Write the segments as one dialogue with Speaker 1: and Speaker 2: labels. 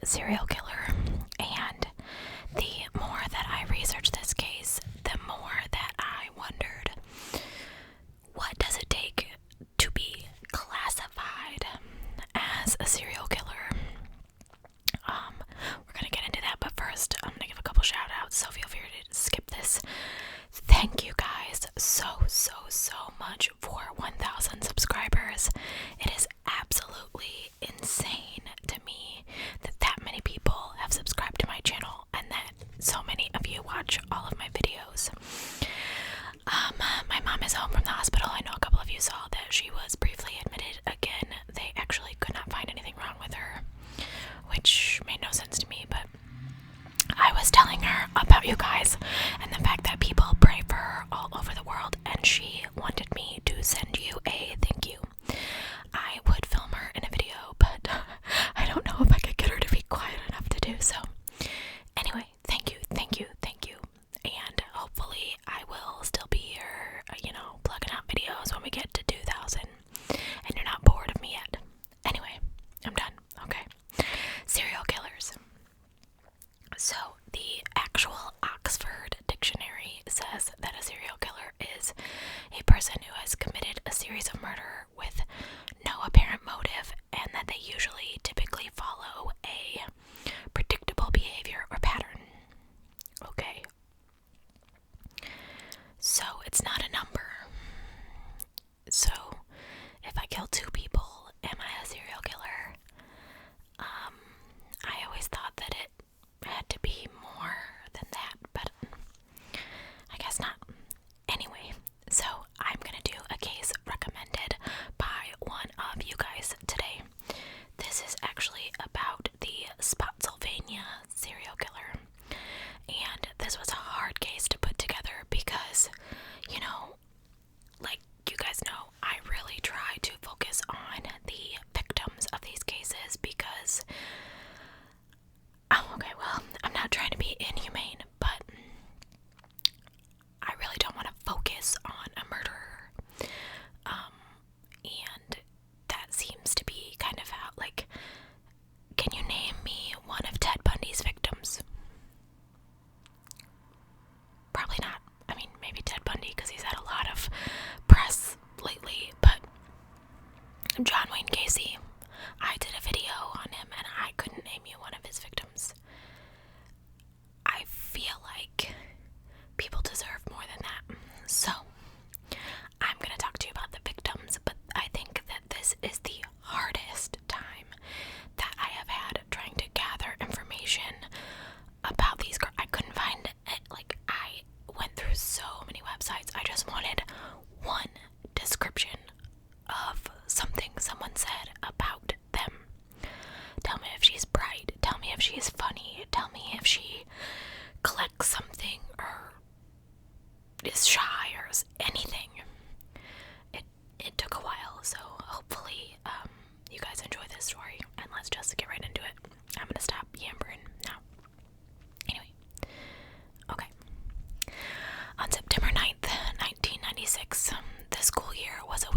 Speaker 1: serial killer, and the more that I researched this case, the more that I wondered, what does it take to be classified as a serial killer? We're gonna get into that, but first I'm gonna give a couple shout outs. Sophia, feel free to skip this. Thank you guys so much for 1,000 subscribers. It is absolutely insane to me that many people have subscribed to my channel and that so many of you watch all of my videos. My mom is home from the hospital. I know a couple of you saw that she was briefly admitted again. They actually could not find anything wrong with her, which made no sense to me, but I was telling her about you guys and the fact that people pray for her all over the world, and she wanted me to send you a thank you. I would film her in a video, but I don't know if I could get her to be quiet enough to do so. Anyway, thank you, and hopefully I will still be here, plugging out videos when we get to 2,000, and you're not bored of me yet. Anyway, I'm done. Okay. Serial killers. So, the actual Oxford Dictionary says that a serial killer is a person who has committed a series of murder with no apparent motive, and that they typically follow a predictable behavior or pattern. Okay. So, it's not a number. So, if I kill 2 people, am I a serial killer? I always thought that it had to be more than that, but I guess not. Anyway, so I'm gonna do a case recommended by one of you guys today. This is actually about the Spotsylvania serial killer, and this was a hard case to put together because, like you guys know, I really try to focus on the victims of these cases because I'm not trying to be inhumane, but I really don't want to focus on a murderer. And that seems to be kind of how, can you name me one of Ted Bundy's victims? Probably not. I mean, maybe Ted Bundy, because he's had a lot of press lately, but John Wayne Gacy, I did a video on him, and I couldn't name you one of his victims. I feel like people deserve more than that. So, I'm going to talk to you about the victims, but I think that this is the hardest time that I have had trying to gather information about these girls. I couldn't find it. I went through so many websites. I just wanted one description of something someone said about them. Tell me if she's bright. Tell me if she's funny. Tell me if she collects something or is shy or anything. It took a while, so hopefully you guys enjoy this story, and let's just get right into it. I'm gonna stop yammering now. Anyway, okay. On September 9th, 1996, the school year was a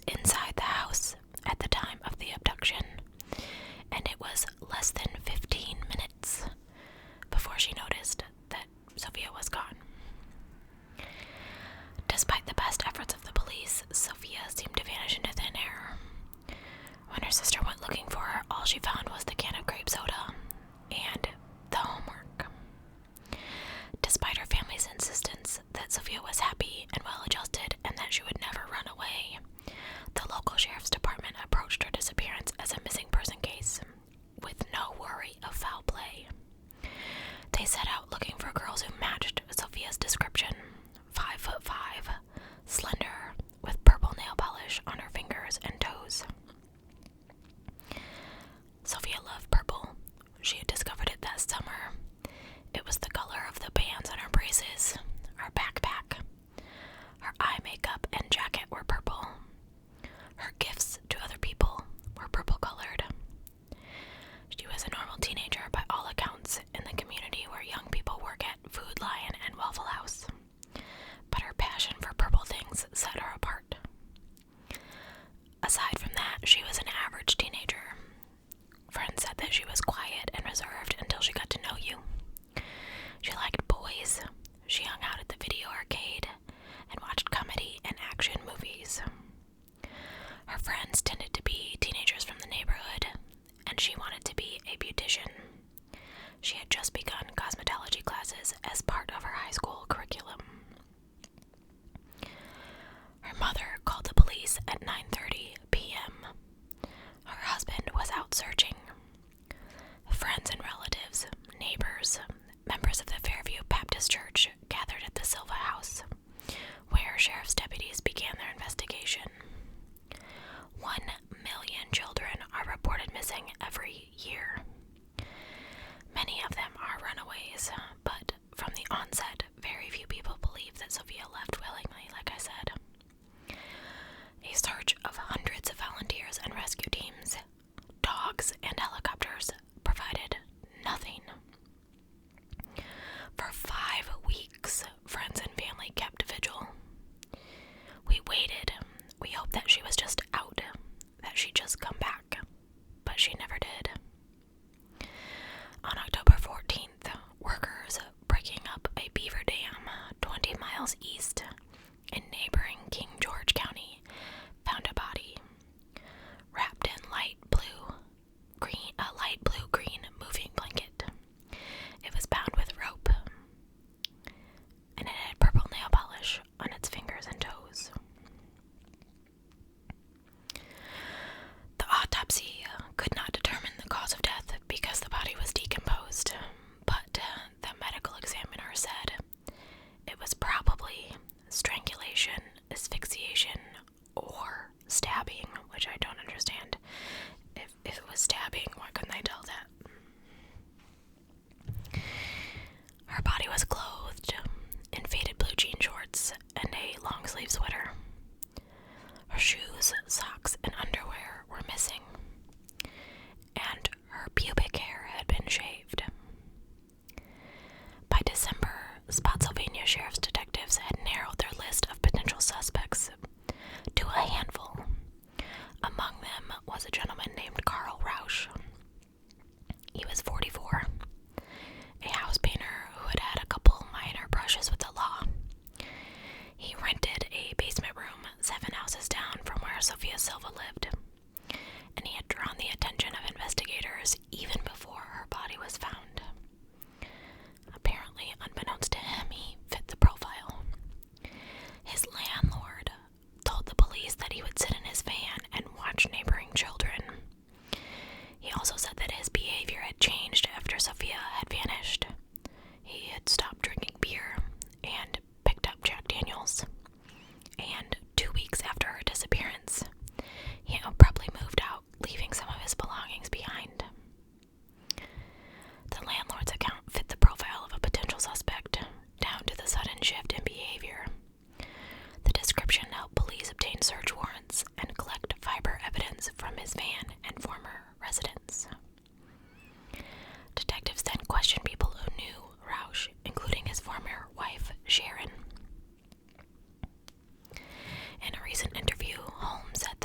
Speaker 1: inside the house at the time of the abduction, and it was less than 15 minutes before she noticed that Sophia was gone. Despite the best efforts of the police, Sophia seemed to vanish into thin air. When her sister went looking for her, all she found was the can of grape soda and the homework. Despite her family's insistence that Sophia was happy and well-adjusted and that she would never run away, the local sheriff's department approached her disappearance as a missing person case, with no worry of foul play. They set out looking for girls who matched Sophia's description: 5'5", slender, with purple nail polish on her fingers and toes. Sophia loved purple. She had discovered it that summer. It was the color of the bands on her braces, her backpack. Her eye makeup and jacket were purple. Her gifts to other people were purple-colored. She was a normal teenager by all accounts in the community where young people work at Food Lion and Waffle House. But her passion for purple things set her apart. Aside from that, she was an average teenager. Friends said that she was quiet and reserved until she got to know you. She liked boys. She hung out at the video arcade and watched comedy and action movies. Her friends tended to be teenagers from the neighborhood, and she wanted to be a beautician. She had just begun cosmetology classes as part of her high school curriculum. Her mother called the police at 9:30 p.m. Her husband was out searching. Friends and relatives, neighbors, members of the Fairview Baptist Church gathered at the Silva house, where sheriff's deputies began their investigation. 1 million children are reported missing every year. Many of them are runaways, but from the onset, very few people believe that Sophia left willingly, like I said. A search of hundreds of volunteers and rescue teams, dogs, and helicopters provided nothing. For 5 weeks, friends and family kept vigil. We waited. We hoped that she was just out, that she'd just come back, but she never did. On October 14th, workers breaking up a beaver dam 20 miles east in neighboring King George County found a body wrapped in a light blue-green moving blanket. It was bound with rope, and it had purple nail polish on its fingers and toes. The autopsy could not determine the cause of death because the body was decomposed, but the medical examiner said it was probably strangulation, asphyxiation, or stabbing, which I don't understand. If it was stabbing, why couldn't they tell that? Her body was clothed in faded blue jean shorts and a long-sleeve sweater. Her shoes, socks, and underwear were missing, and her pubic hair had been shaved. By December, Spotsylvania sheriff's detectives had narrowed their list of potential suspects to a handful. Among them was a gentleman named Carl Rausch. He was 44, a house painter who had had a couple minor brushes with the law. He rented a basement room 7 houses down from where Sofia Silva lived, and he had drawn the attention of investigators even before her body was found. Apparently, unbeknownst to him, he fit the profile. His landlord told the police that he would sit in his van and watch neighboring children. He also said that his behavior had changed after Sophia had vanished. He had stopped drinking beer and picked up Jack Daniels. And 2 weeks after her disappearance, he abruptly moved out, leaving some of his belongings behind. The landlord's account fit the profile of a potential suspect, down to the sudden shift in behavior. The description helped police obtain search warrants and collect fiber evidence from his van and former residence. Detectives then questioned people who knew Rausch, including his former wife, Sharon. In a recent interview, Holmes said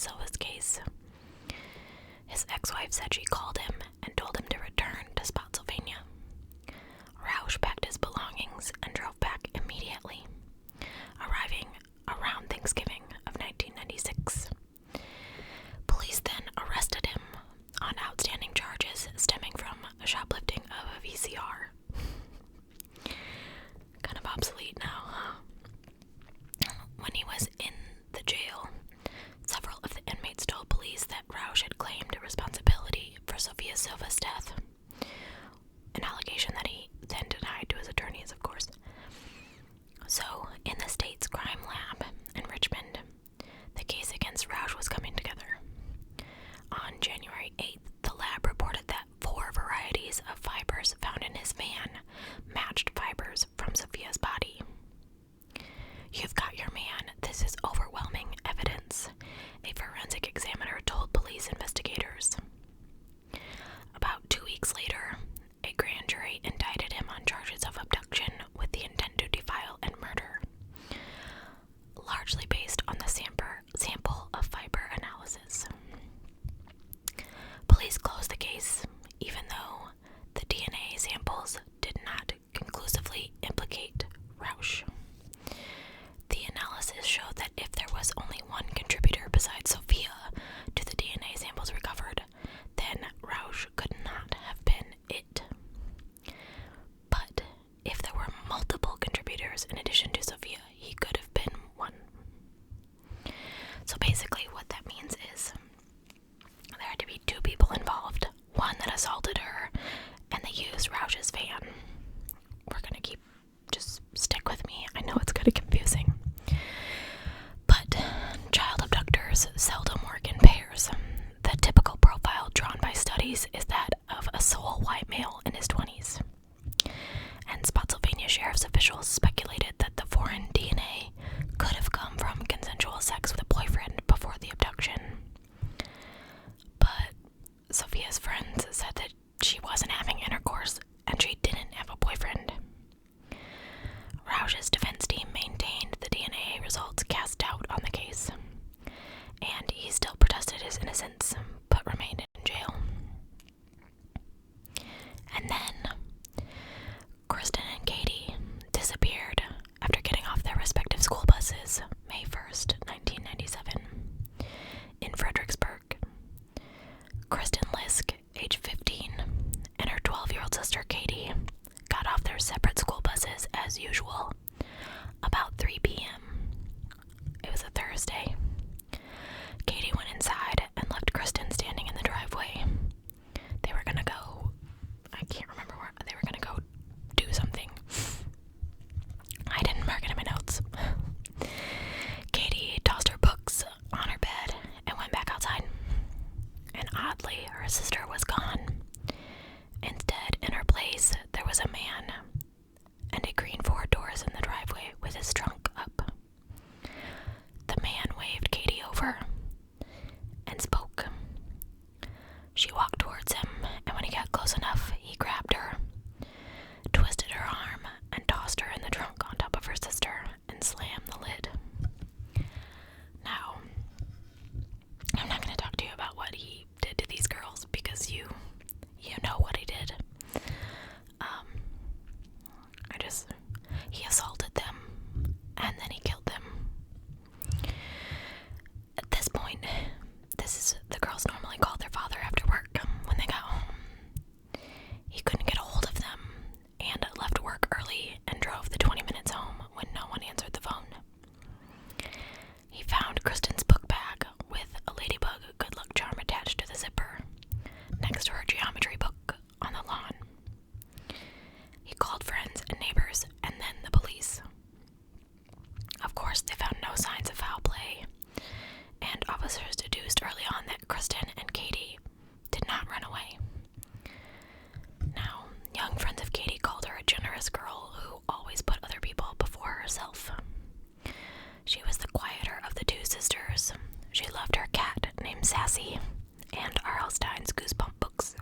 Speaker 1: Silva's case. His ex-wife said she called him and told him to return to Spotsylvania. Rausch packed his belongings and drove back immediately, arriving around Thanksgiving of 1996. Police then arrested him on outstanding charges stemming from shoplifting of a VCR. Kind of obsolete now, huh? When he was in the jail, several of the inmates told police that Rausch had claimed responsibility for Sofia Silva's death, an allegation that he then denied to his attorneys, of course. So, in the state's crime lab in Richmond, the case against Rausch was coming together. On January 8th, the lab reported that 4 varieties of fibers found in his van matched fibers from Sophia's body. "You've got your man. This is overwhelming evidence," a forensic examiner told police investigators. About 2 weeks later, a grand jury indicted him on charges of abduction with the intent to defile and murder, largely based on the sample of fiber analysis. Police closed the case, even though the DNA samples did not conclusively implicate Rausch. The analysis showed that if there was only one contributor besides Sophia to the DNA samples recovered, then Rausch could not have been it. But if there were multiple contributors in addition to Sophia, he could have been one. So basically what that means is there had to be 2 people involved, one that assaulted her, and they used Rausch's van. We're gonna just stick with me. I know it's kind of confusing. But child abductors seldom work in pairs. The typical profile drawn by studies is that of a sole white male in his 20s. And Spotsylvania sheriff's officials speculated that the foreign DNA could have come from consensual sex with a boyfriend before the abduction. But Sophia's friends said that she wasn't having intercourse and she didn't have a boyfriend. Rausch's defense team maintained the DNA results cast doubt on the case, and he still protested his innocence, but remained in jail. And then, Kristin and Kati disappeared after getting off their respective school buses May 1st, 1997, in Fredericksburg. Kristin Lisk, age 15, and her 12-year-old sister Kati got off their separate school buses as usual about 3 p.m. It was a Thursday. Kati went inside and left Kristin standing in the driveway. They were gonna go, I can't remember where, they were gonna go do something. I didn't mark it in my notes. Kati tossed her books on her bed and went back outside. And oddly, her sister was gone. Instead, in her place, there was a man and a green Ford Taurus in the driveway with his trunk up. The man waved Kati over and spoke. She walked towards him, and when he got close enough, he grabbed her, twisted her arm, and tossed her in the trunk on top of her sister and slammed the lid. Now, I'm not going to talk to you about what he did to these girls because you know what he did. He assaulted them and then he killed them. At this point, the girls normally called their father after work when they got home. He couldn't get a hold of them and left work early and drove the 20 minutes home when no one answered the phone. He found Kristin's book bag with a ladybug good luck charm attached to the zipper next to her geometry book on the lawn. He called friends and neighbors and then the police. Of course, they found no signs of foul play, and officers deduced early on that Kristin and Kati did not run away. Now, young friends of Kati called her a generous girl who always put other people before herself. She was the quieter of the 2 sisters. She loved her cat named Sassy and R.L. Stein's Goosebump books.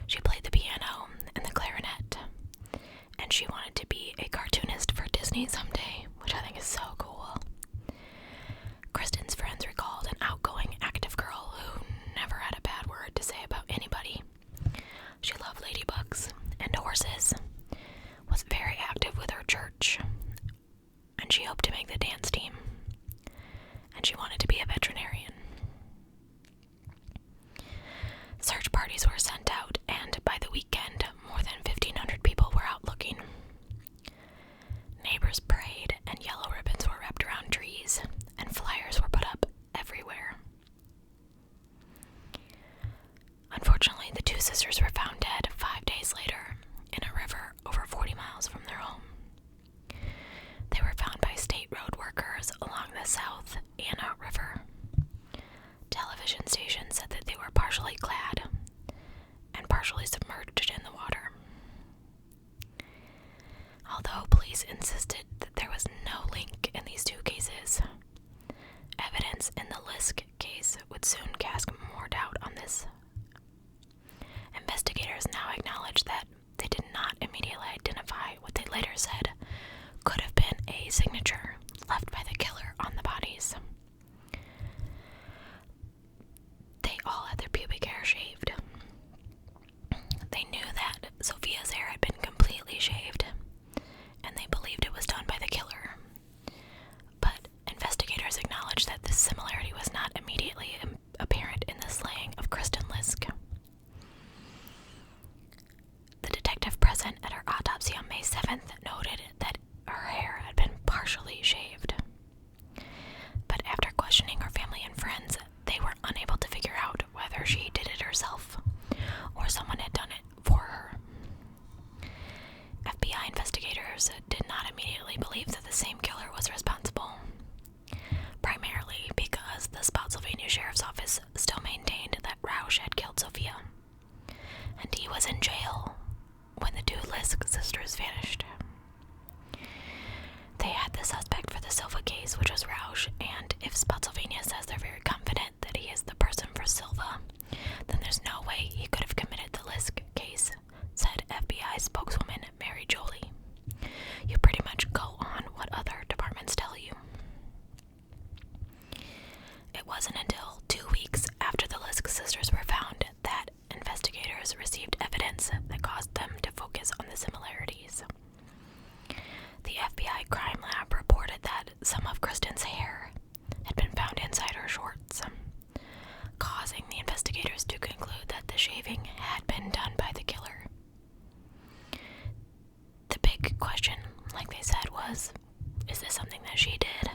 Speaker 1: She played the piano and the clarinet, and she wanted to be a cartoonist for Disney someday, which I think is so cool. Kristin's television station said that they were partially clad and partially submerged in the water. Although police insisted that there was no link in these two cases, evidence in the Liske case would soon cast more doubt on this. Investigators now acknowledge that they did not immediately identify what they later said could have been a signature left by the killer on the bodies. They all had their pubic hair shaved. They knew that Sophia's hair had been completely shaved, and they believed it was done by the killer. But investigators acknowledged that this similarity was not immediately apparent in the slaying of Kristin Lisk. The detective present at her autopsy on May 7th noted that her hair had been partially shaved. But after questioning her family and friends, they were unable to figure out whether she did it herself or someone had done it for her. FBI investigators did not immediately believe that the same killer was responsible, primarily because the Spotsylvania Sheriff's Office still maintained that Rausch had killed Sophia, and he was in jail when the two Liske sisters vanished. They had the suspect for the Silva case, which was Rausch, and if Spotsylvania says they're very confident that he is the person for Silva, then there's no way he could have committed the Liske case, said FBI spokeswoman Mary Jolie. You pretty much go on what other departments tell you. It wasn't until 2 weeks after the Liske sisters were found that investigators received evidence that caused them to focus on the similarities. The FBI crime lab reported that some of Kristin's hair had been found inside her shorts, causing the investigators to conclude that the shaving had been done by the killer. The big question, like they said, was, is this something that she did,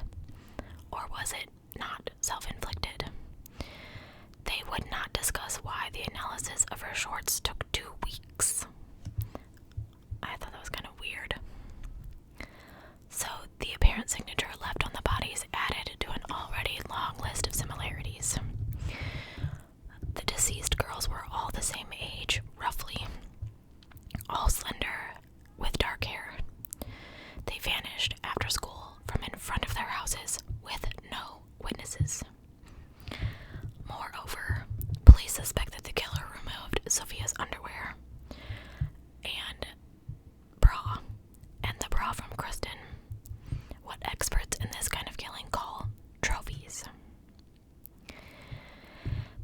Speaker 1: or was it not self-inflicted? They would not discuss why the analysis of her shorts took 2 weeks. I thought that was kind of weird. So, the apparent signature left on the bodies added to an already long list of similarities. The deceased girls were all the same age, roughly, all slender, with dark hair. They vanished after school from in front of their houses with no witnesses. Moreover, police suspect that the killer removed Sophia's underwear and bra, and the bra from Kristin, what experts in this kind of killing call trophies.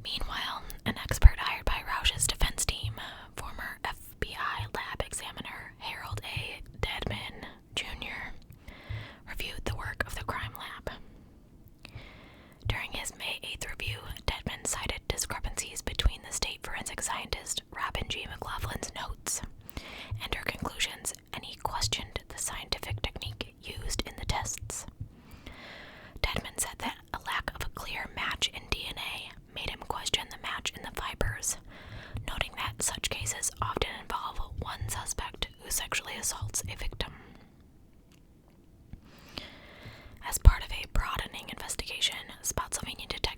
Speaker 1: Meanwhile, an expert hired by Rausch's defense team, former FBI lab examiner Harold A. Dedman, Jr., reviewed the work of the crime lab. During his May 8th review, Dedman cited discrepancies between the state forensic scientist Robin G. McLaughlin's notes and her conclusions, and he questioned the scientific technique used in the tests. Dedman said that a lack of a clear match in DNA made him question the match in the fibers, noting that such cases often involve one suspect who sexually assaults a victim. As part of a broadening investigation, Spotsylvania detectives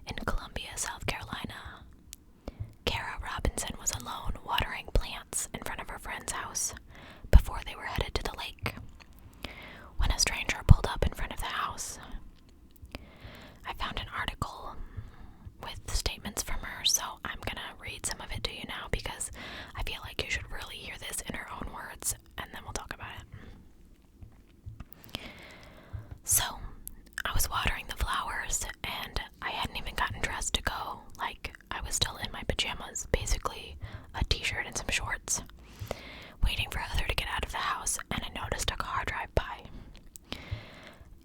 Speaker 1: in Columbia, South Carolina. Kara Robinson was alone watering plants in front of her friend's house before they were headed to the lake, when a stranger pulled up in front of the house. I found an article with statements from her, so I'm gonna read some of it to you now because I feel like you should really hear this in her own words, and then we'll talk about it. So, I was watering the flowers, and I hadn't even gotten dressed to go. Like, I was still in my pajamas, basically a t-shirt and some shorts, waiting for Heather to get out of the house, and I noticed a car drive by.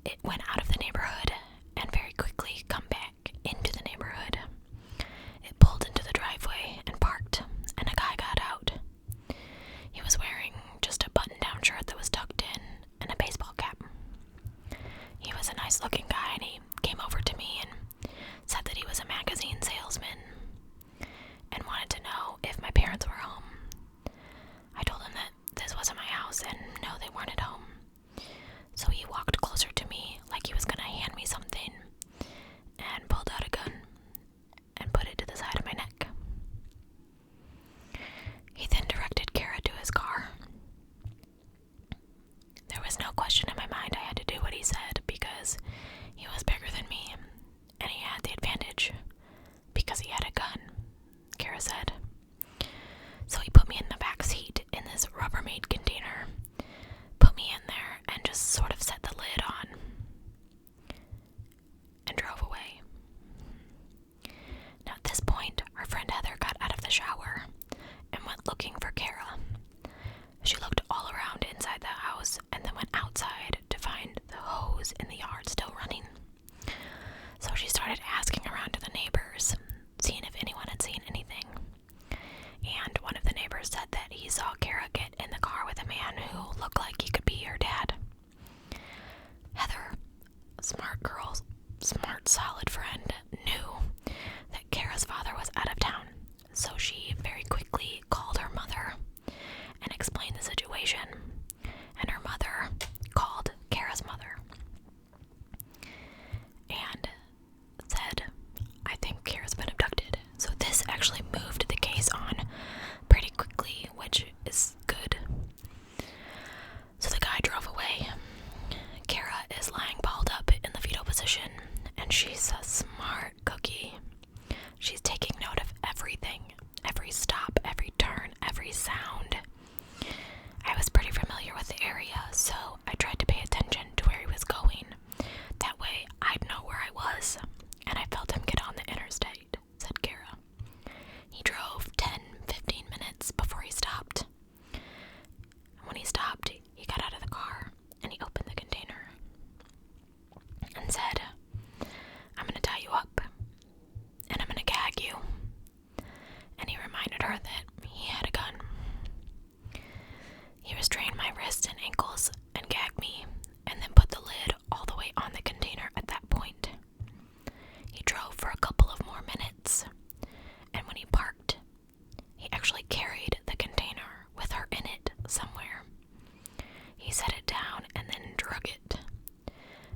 Speaker 1: It went out of the neighborhood and very quickly come back into the neighborhood. It pulled into the driveway and parked, and a guy got out. He was wearing just a button-down shirt that was tucked in and a baseball cap. He was a nice-looking guy, and he came over to me and said that he was a magazine salesman and wanted to know if my parents were home. I told him that this wasn't my house and no, they weren't at home. So he walked closer to me like he was gonna hand me something and pulled out a gun and put it to the side of my neck. He then directed Kara to his car. There was no question in my mind. I had to do what he said because he was bigger than me and he had the advantage because he had a gun, Kara said. So he put me in the back seat in this Rubbermaid container, put me in there, and just sort of set the lid on and drove away. Now at this point, our friend Heather got out of the shower and went looking for Kara. She looked all around inside the house and then went outside to find the hose in the yard still running. So she started asking around to the neighbors, seeing if anyone had seen anything. And one of the neighbors said that he saw Kara get in the car with a man who looked like he could be her dad. Heather, smart girl, smart, solid friend, knew that Kara's father was out of town, so she very quickly called her mother and explained the situation, and her mother called Kara's mother and said, I think Kara's been abducted. So this actually moved the case on pretty quickly, which is good. So the guy drove away. Kara is lying balled up in the fetal position, and she's a smart cookie. She's taking note of everything, every stop, every turn, every sound. I was pretty familiar with the area, so I tried to pay attention to where he was going. That way I'd know where I was, and I felt him get on the interstate, said Kara. He drove 10-15 minutes before he stopped. When he stopped, he got out of the car and he opened the container and said, I'm gonna tie you up and I'm gonna gag you. And he reminded her that he had a gun. He restrained my wrists and ankles and gagged me and then put the lid all the way on the container at that point. He drove for a couple of more minutes, and when he parked, he actually carried the container with her in it somewhere. He set it down and then drug it.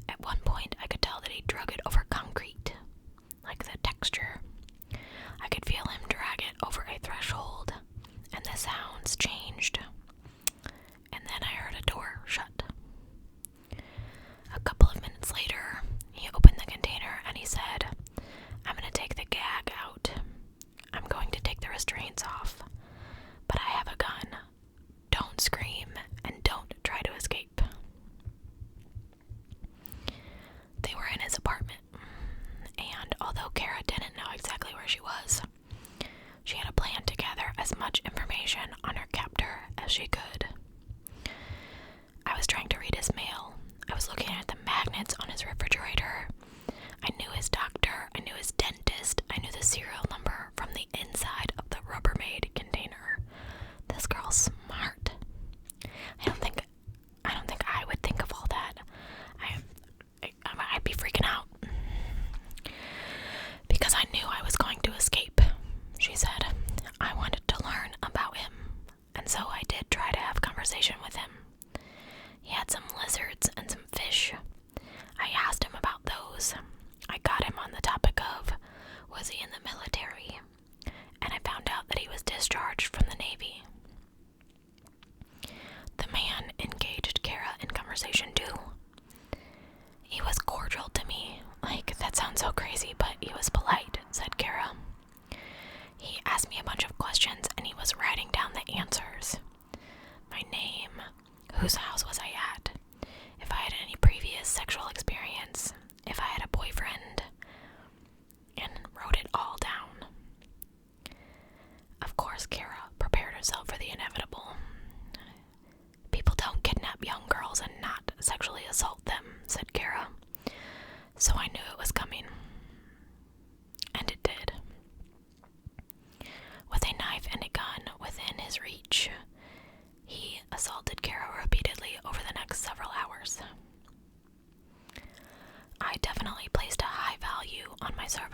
Speaker 1: At one point, I could tell that he drug it over concrete, like the texture. I could feel him drag it over a threshold, and the sounds changed. And then I heard a door shut. A couple of minutes later, he opened the container and he said, I'm going to take the gag out. I'm going to take the restraints off. But I have a gun. Don't scream and don't try to escape. They were in his apartment, and although Kara didn't know exactly where she was, she had a plan to gather as much information on her captor as she could. I was trying to read his mail. I was looking at the magnets on his refrigerator. I knew his doctor, I knew his dentist, I knew the serial number from the inside of the Rubbermaid container. This girl's smart. I don't think I would think of all that. I'd be freaking out. Because I knew I was going to escape, she said. I wanted to learn about him, and so I did try to have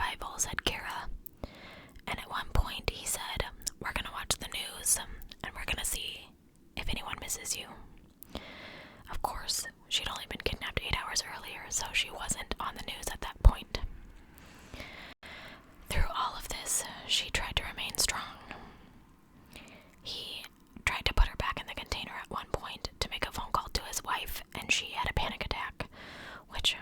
Speaker 1: survival, said Kira. And at one point he said, we're gonna watch the news, and we're gonna see if anyone misses you. Of course, she'd only been kidnapped 8 hours earlier, so she wasn't on the news at that point. Through all of this, she tried to remain strong. He tried to put her back in the container at one point to make a phone call to his wife, and she had a panic attack, which,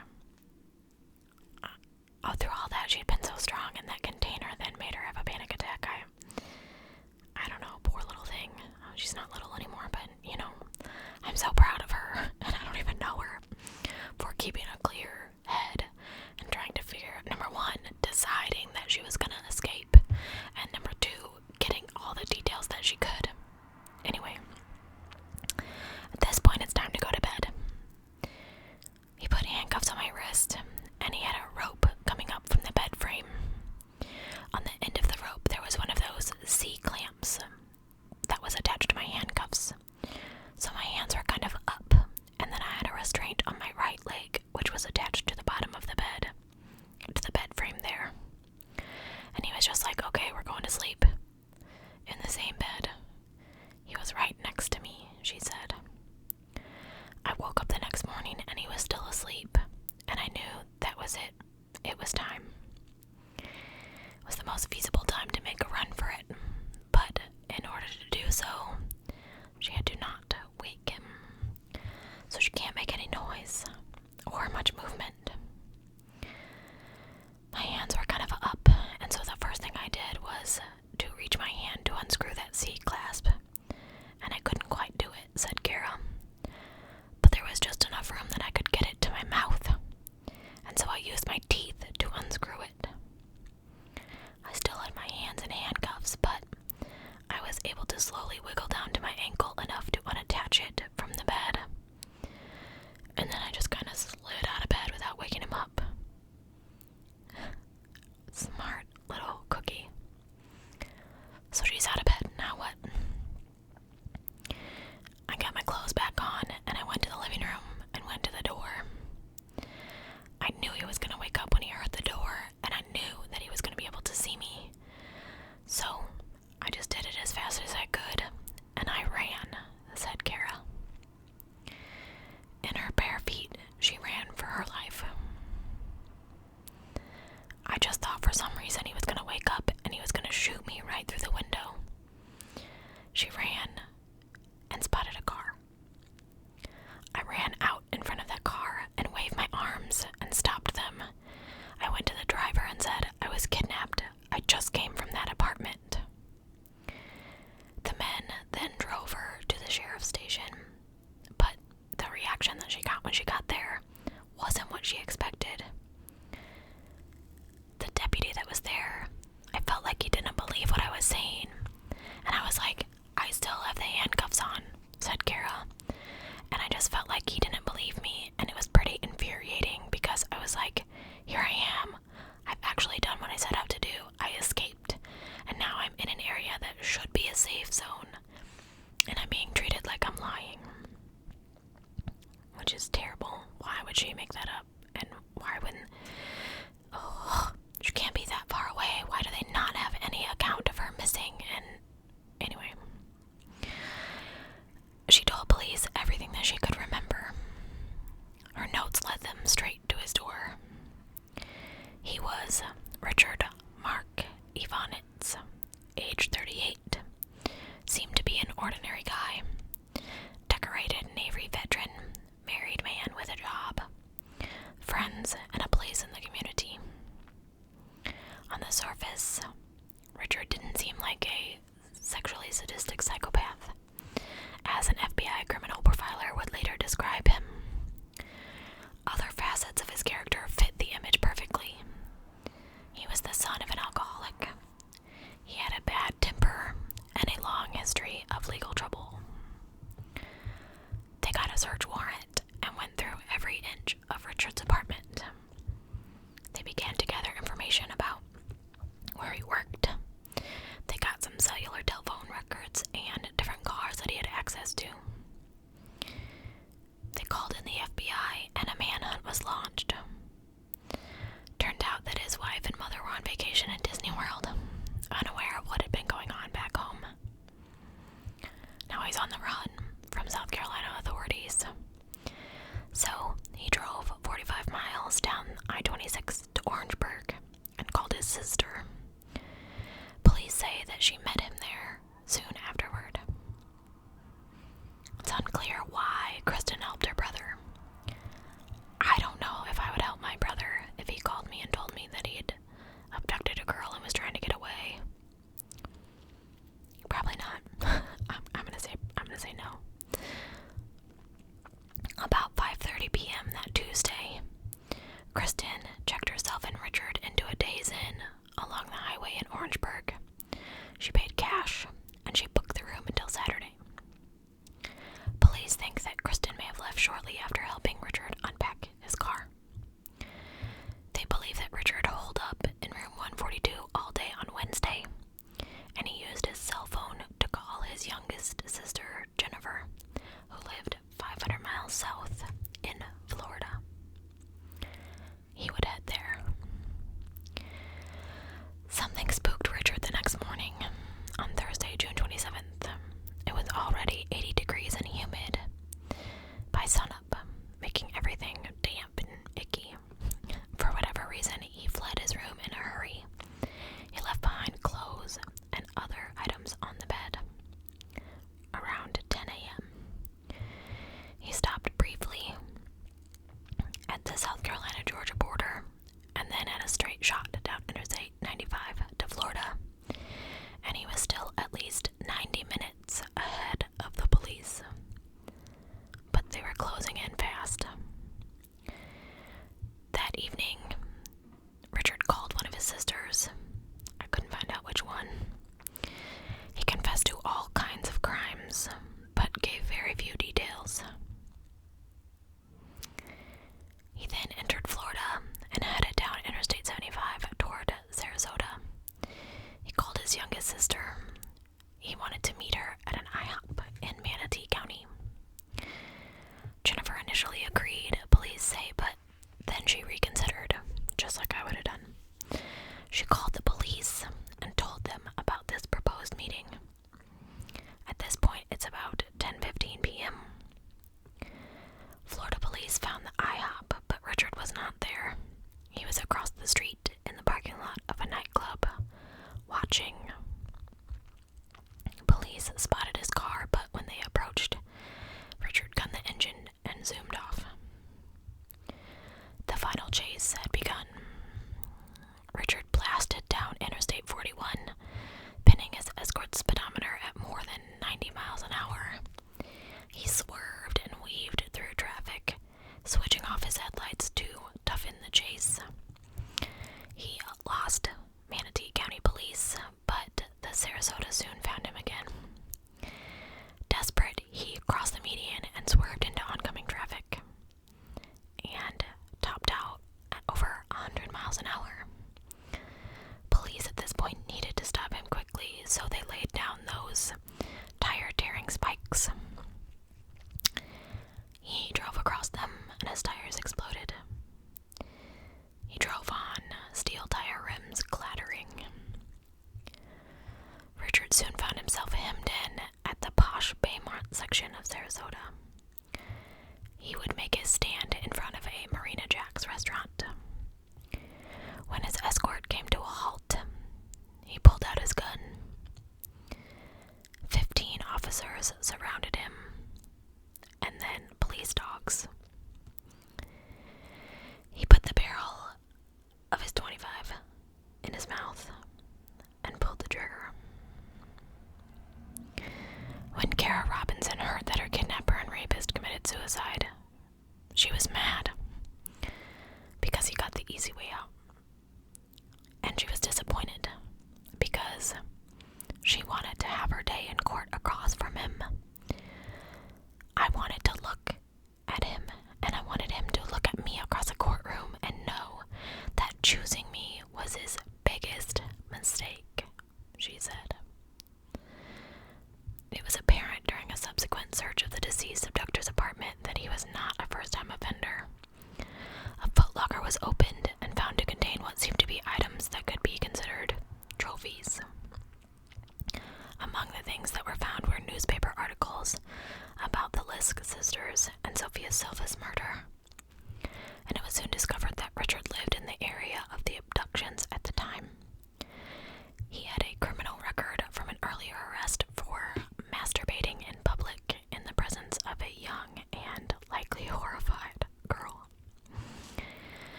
Speaker 1: through all that, she'd been so strong, and that container then made her have a panic attack. I don't know, poor little thing. She's not little anymore, but, I'm so proud of her, and I don't even know her, for keeping a clear head and trying to figure, number one, deciding that she was gonna escape, and number two, getting all the details that she could. Anyway, at this point, it's time to go to bed. He put handcuffs on my wrist, and he had a rope coming up from the bed frame. On the end of the rope, there was one of those C-clamps that was attached to my handcuffs. So my hands were kind of up, and then I had a restraint on my right leg, which was attached to the bottom of the bed, to the bed frame there. And he was just like, okay, we're going to sleep. In the same bed. He was right next to me, she said. I woke up the next morning, and he was still asleep, and I knew that was it. It was time. It was the most feasible time to make a run for it, but in order to do so, she had to not wake him, so she can't make any noise or much movement. My hands were kind of up, and so the first thing I did was to reach my hand to unscrew that C-clasp, and I couldn't quite do it, said Kara. But there was just enough room that I could get it to my mouth, and so I used my teeth to unscrew it. I still had my hands in handcuffs, but I was able to slowly wiggle down to my ankle enough to unattach it from the bed. And then I just kind of slid out of bed without waking him up. Smart little cookie. So she's out of bed, now what? I got my clothes back on, and I went to the living room and went to the door. I knew he was going to wake up when he heard the door, and I knew that he was going to be able to see me. So I just did it as fast as I could, and I ran, said Kara. In her bare feet, she ran for her life. I just thought for some reason he was going to wake up and he was going to shoot me right through the window. She ran and spotted a car. I ran out in front of that car and waved my arms and stopped them. I went to the driver and said I was kidnapped. I just came from that apartment. The men then drove her to the sheriff's station, but the reaction that she got when she got there wasn't what she expected. The deputy that was there, I felt like he didn't believe what I was saying, and I was like, I still have the handcuffs on, said Kara, and I just felt like he didn't believe me, and it was pretty infuriating because I was like, here I am, I've actually done what I set out to do, I escaped, and now I'm in an area that should be a safe zone, and I'm being treated like I'm lying, which is terrible. Why would she make that up? And why wouldn't, she can't be that far away. Why do they not have any account of her missing? And anyway, she told police everything that she could remember. Her notes led them straight to his door. He was Richard Evonitz, age 38, seemed to be an ordinary guy, decorated Navy veteran, married man with a job, friends, and a place in the community. On the surface, Richard didn't seem like a sexually sadistic psychopath, as an FBI criminal profiler would later describe him. Other facets of his character fit the image perfectly. He was the son of an alcoholic. He had a bad temper and a long history of legal trouble. They got a search warrant and went through every inch of Richard's apartment. They began to gather information about where he worked. They got some cellular telephone records and different cars that he had access to. They called in the FBI and a manhunt was launched sister. Police say that she met him there soon afterward. It's unclear why Kristin helped her brother. I don't know if I would help my brother if he called me and told me that he had abducted a girl and was trying to get away. Probably not. I'm gonna say no. About 5:30 p.m. that Tuesday, Kristin checked herself and Richard into a Days Inn along the highway in Orangeburg. She paid cash, and she booked the room until Saturday. Police think that Kristin may have left shortly after helping Richard unpack his car. They believe that Richard holed up in room 142 all day on Wednesday, and he used his cell phone to call his youngest sister, Jennifer, who lived 500 miles south in Florida. He would head there. Something spooked Richard the next morning, on Thursday, June 27th. It was already 80 degrees and humid by sunup, making everything damp and icky. For whatever reason, he fled his room in a hurry. He left behind clothes and other items on the bed. Around 10 a.m., he stopped briefly at the South Carolina-Georgia border and then had a straight shot down Interstate 95 to Florida, and he was still at least 90 minutes ahead of the police. But they were closing in fast. That evening, Richard called one of his sisters. I couldn't find out which one. He confessed to all kinds of crimes, but gave very few details. He then entered Florida and headed down Interstate 75 toward Sarasota. He called his youngest sister. He wanted to meet her at an IHOP in Manatee County. Jennifer initially agreed, police say, but then she reconsidered, just like I would have done. She called the police and told them about this proposed meeting. At this point, it's about 10:15 p.m. Florida police found the IHOP, but Richard was not there. He was across the street in the parking lot of a nightclub, watching. Police spotted his car, but when they approached, Richard gunned the engine and zoomed off. The final chase had begun. Richard blasted down Interstate 41, pinning his escort speedometer at more than 90 miles an hour. He swerved and weaved through traffic, switching off his headlights to toughen the chase. He lost Manatee County police, but the Sarasota soon found him again. Desperate, he crossed the median and swerved into oncoming traffic, and topped out at over 100 miles an hour. Police at this point needed to stop him quickly, so they laid down those tire-tearing spikes. He drove across them, and his tires exploded. He drove on, steel tire rims clattering. Richard soon found himself hemmed in at the posh Baymont section of Sarasota. He would make his stand in front of a Marina Jack's restaurant. When his escort came to a halt, he pulled out his gun. 15 officers surrounded him, and then police dogs. He put the barrel of his .25 in his mouth and pulled the trigger. When Kara Robinson heard that her kidnapper and rapist committed suicide, she was mad because he got the easy way out. And she was disappointed because she wanted to have her day in court across from him. I wanted to look at him, and I wanted him to look at me across a courtroom and know that choosing me was his biggest mistake, she said. It was apparent during a subsequent search of the deceased abductor's apartment that he was not a first-time offender. A footlocker was opened and found to contain what seemed to be items that could be considered trophies. Among the things that were found were newspaper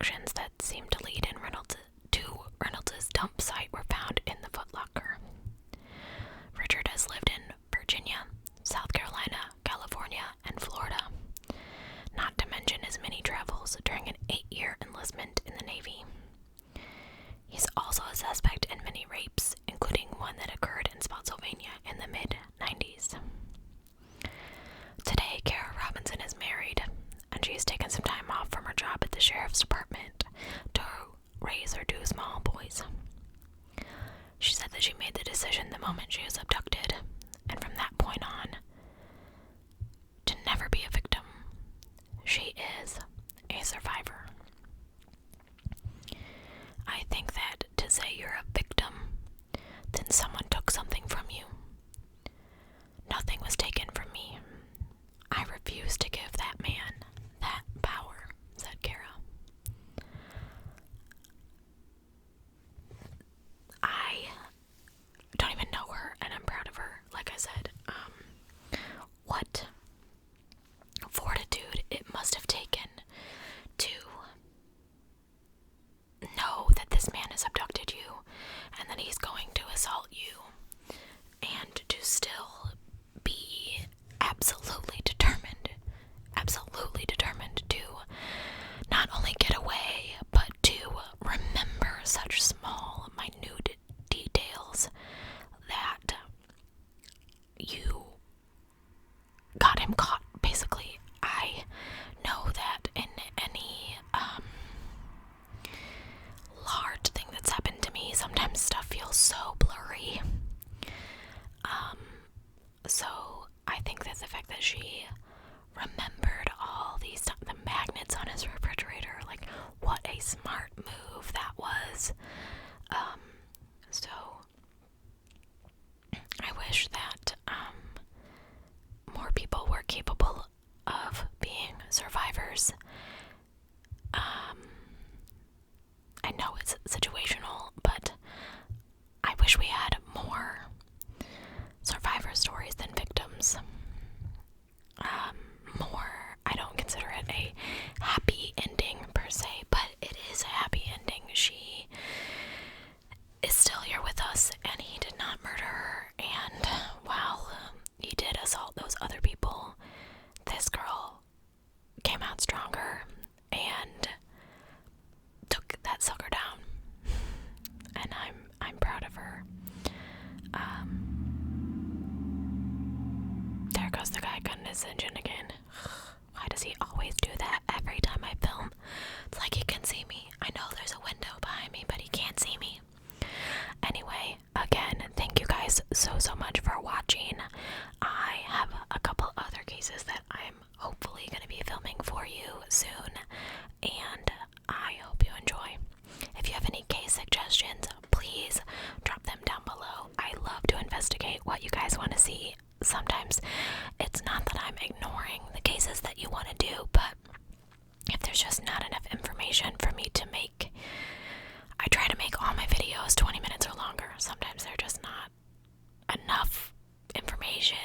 Speaker 1: abductions that seemed to lead in Reynolds' dump site were found in the footlocker. Richard has lived in Virginia, South Carolina, California, and Florida, not to mention his many travels during an 8-year enlistment in the Navy. He's also a suspect in many rapes, including one that occurred in Spotsylvania in the mid-90s. Today, Kara Robinson is married, and she's taken some time off from her job at the sheriff's department to raise her 2 small boys. She said that she made the decision the moment she was abducted, and from that point on, to never be a victim. She is a survivor. I think that to say you're a victim, then someone took something from you. Nothing was taken from me. I refuse to give that man that power, said Kara. I don't even know her, and I'm proud of her. Like I said, what fortitude it must have taken to know that this man has abducted you and that he's going to assault you, and to still be absolutely determined to not only get away, but to remember such small, minute details that you got him caught, basically. I know that in any large thing that's happened to me, sometimes stuff feels so blurry. So I think that the fact that she remembered all the magnets on his refrigerator, like, what a smart move that was. So I wish that more people were capable of being survivors. I know it's situational, but I wish we had more survivor stories than victims. I don't consider it a happy ending per se, but it is a happy ending. She is still here with us, and he did not murder her, and while he did assault those other people, this girl came out stronger and took that sucker down, and I'm proud of her. There goes the guy cutting his engine again. Why does he always do that every time I film? It's like he can see me. I know there's a window behind me, but he can't see me. Anyway, again, thank you guys so much for watching. I have a couple other cases that I'm hopefully going to be filming for you soon, and I hope you enjoy. If you have any case suggestions, please drop them down below. I love to investigate what you guys want to see. Sometimes it's not that I'm ignoring the cases that you want to do, but if there's just not enough information for me to make, I try to make all my videos 20 minutes or longer. Sometimes they're just not enough information.